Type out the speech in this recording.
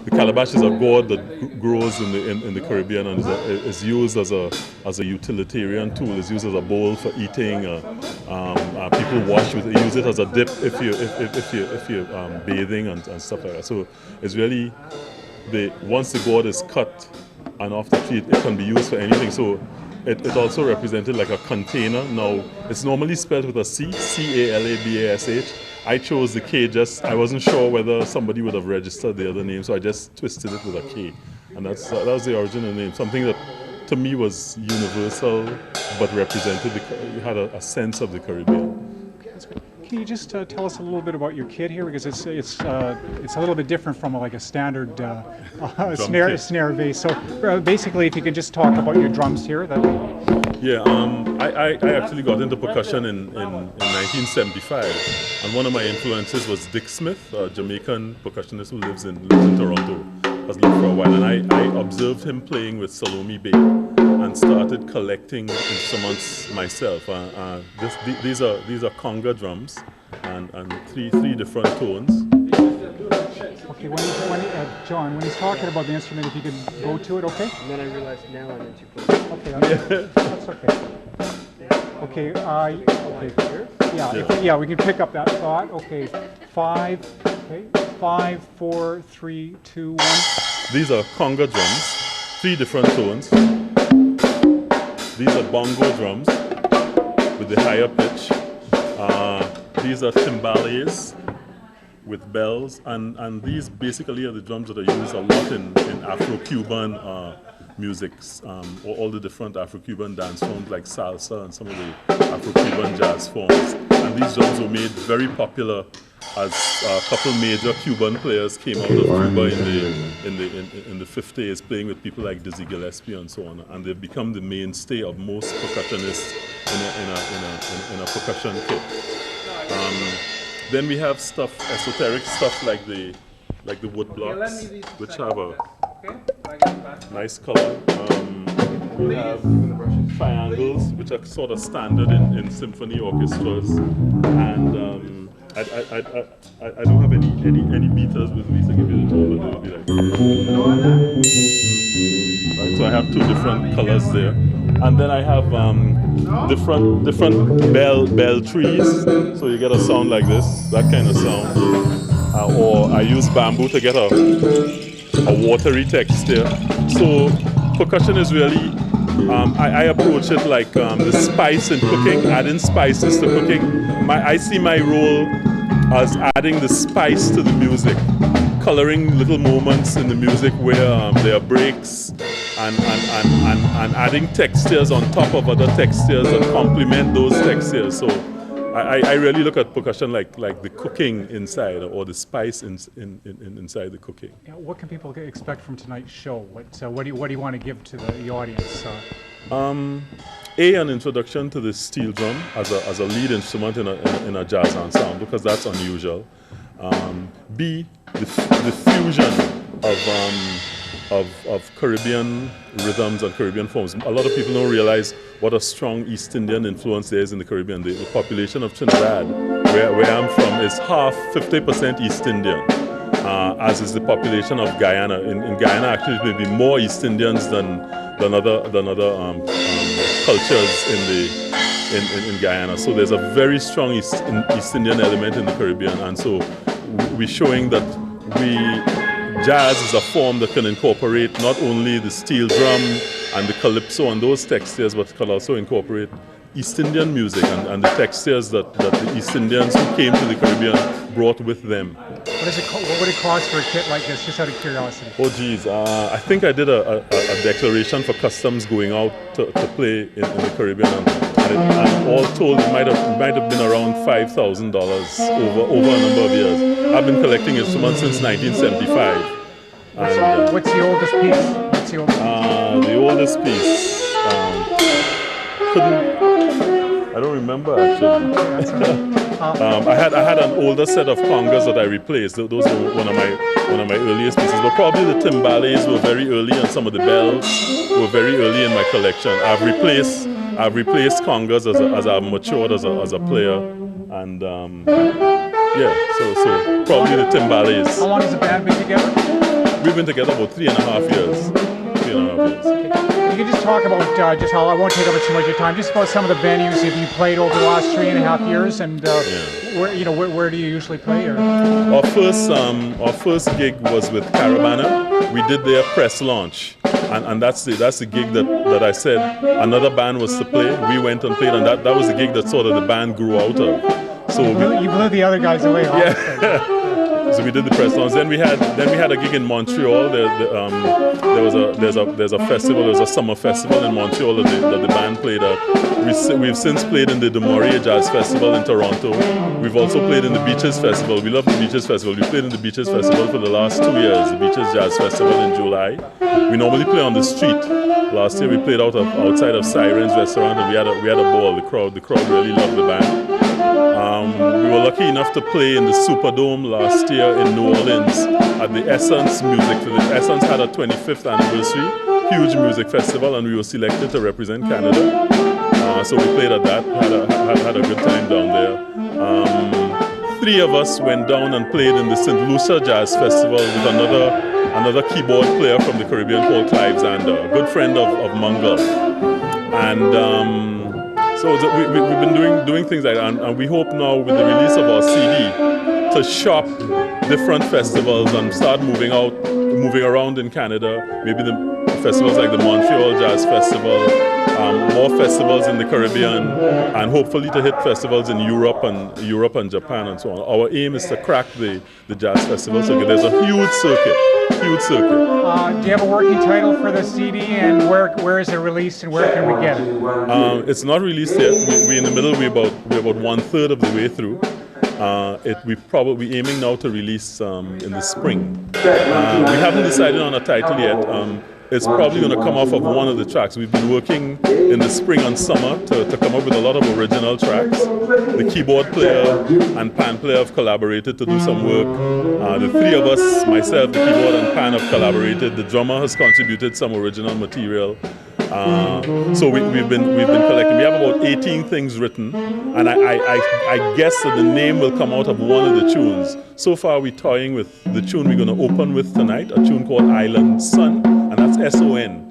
the calabash is a gourd that grows in the Caribbean and is used as a utilitarian tool. It's used as a bowl for eating. People wash with it. Use it as a dip if you're bathing and stuff like that. So it's really once the gourd is cut and off the tree, it can be used for anything. So it also represented like a container. Now it's normally spelled with a C, C-A-L-A-B-A-S-H. I chose the K I wasn't sure whether somebody would have registered the other name, so I just twisted it with a K. And that was the original name. Something that to me was universal, but represented, had a sense of the Caribbean. Can you just tell us a little bit about your kit here, because it's a little bit different from like a standard snare bass. So basically, if you could just talk about your drums here, Yeah, I actually got into percussion in 1975, and one of my influences was Dick Smith, a Jamaican percussionist who lives in Toronto, has lived for a while, and I observed him playing with Salome Bay and started collecting instruments myself. These are conga drums and three different tones. Okay, John, when he's talking about the instrument, if you could go to it, okay? And then I realized now I'm in too close. Okay, that's okay. Okay, okay. Yeah, we can pick up that thought. Okay, 5, 4, 3, 2, 1. These are conga drums, 3 different tones. These are bongo drums with the higher pitch. These are timbales with bells, and these basically are the drums that are used a lot in Afro-Cuban musics, all the different Afro-Cuban dance forms like salsa and some of the Afro-Cuban jazz forms. And these drums were made very popular as a couple major Cuban players came out of Cuba in the 50s, playing with people like Dizzy Gillespie and so on, and they've become the mainstay of most percussionists in a percussion kit. Then we have esoteric stuff like the wood blocks, which have a nice color. We have triangles, which are sort of standard in symphony orchestras, and I don't have any meters with me to give you the tone, but it will be like. Right, so I have 2 different colors there, and then I have different bell trees, so you get a sound like this, that kind of sound, or I use bamboo to get a watery texture. So percussion is really, I approach it like the spice in cooking, adding spices to cooking. I see my role as adding the spice to the music, coloring little moments in the music where there are breaks, and adding textures on top of other textures that complement those textures. So I really look at percussion like the cooking inside, or the spice inside the cooking. Yeah, what can people expect from tonight's show? What do you want to give to the audience? An introduction to the steel drum as a lead instrument in a jazz ensemble, because that's unusual. B, the fusion of Caribbean rhythms and Caribbean forms. A lot of people don't realize what a strong East Indian influence there is in the Caribbean. The population of Trinidad, where I'm from, is 50% East Indian, as is the population of Guyana. In Guyana, actually, there may be more East Indians than other cultures in Guyana. So there's a very strong East Indian element in the Caribbean, and so we're showing that jazz is a form that can incorporate not only the steel drum and the calypso and those textures, but can also incorporate East Indian music and the textures that the East Indians who came to the Caribbean brought with them. What would it cost for a kit like this, just out of curiosity? Oh geez, I think I did a declaration for customs going out to play in the Caribbean, and all told it might have been around $5,000 over a number of years. I've been collecting instruments since 1975. What's the oldest piece? The oldest piece. I don't remember actually. I had an older set of congas that I replaced. Those were one of my earliest pieces. But probably the timbales were very early, and some of the bells were very early in my collection. I've replaced congas as I've matured as a player, and so probably the timbales. How long has the band been together? we've been together about 3.5 years. 3.5 years. You can just talk about just how, I won't take up too much of your time, just about some of the venues that you played over the last 3.5 years, and where do you usually play? Or? Our first gig was with Caravana. We did their press launch, and that's the gig that I said another band was to play. We went and played, and that was the gig that sort of the band grew out of. So you blew the other guys away. Yeah. So we did the press launch. Then we had a gig in Montreal. There's a festival. There's a summer festival in Montreal that the band played at. We've since played in the Demorier Jazz Festival in Toronto. We've also played in the Beaches Festival. We love the Beaches Festival. We played in the Beaches Festival for the last 2 years. The Beaches Jazz Festival in July. We normally play on the street. Last year we played outside of Sirens Restaurant, and we had a ball. The crowd really loved the band. We were lucky enough to play in the Superdome last year in New Orleans at the Essence Music. The Essence had a 25th anniversary, huge music festival, and we were selected to represent Canada. So we played at that, had a good time down there. 3 of us went down and played in the St. Lucia Jazz Festival with another keyboard player from the Caribbean called Clive Zander, a good friend of Mungo. And so we've been doing things like that, and we hope now with the release of our CD to shop different festivals and start moving around in Canada. Maybe the festivals like the Montreal Jazz Festival, more festivals in the Caribbean, and hopefully to hit festivals in Europe and Japan and so on. Our aim is to crack the jazz festival circuit. There's a huge circuit. Do you have a working title for the CD, and where is it released, and where can we get it? It's not released yet. We're in the middle. We're about 1/3 of the way through. We're probably aiming now to release in the spring. We haven't decided on a title yet. It's probably going to come off of one of the tracks. We've been working in the spring and summer to come up with a lot of original tracks. The keyboard player and pan player have collaborated to do some work. The 3 of us, myself, the keyboard and pan, have collaborated. The drummer has contributed some original material. So we've been collecting. We have about 18 things written, and I guess that the name will come out of one of the tunes. So far we're toying with the tune we're going to open with tonight, a tune called Island Sun, and that's SON.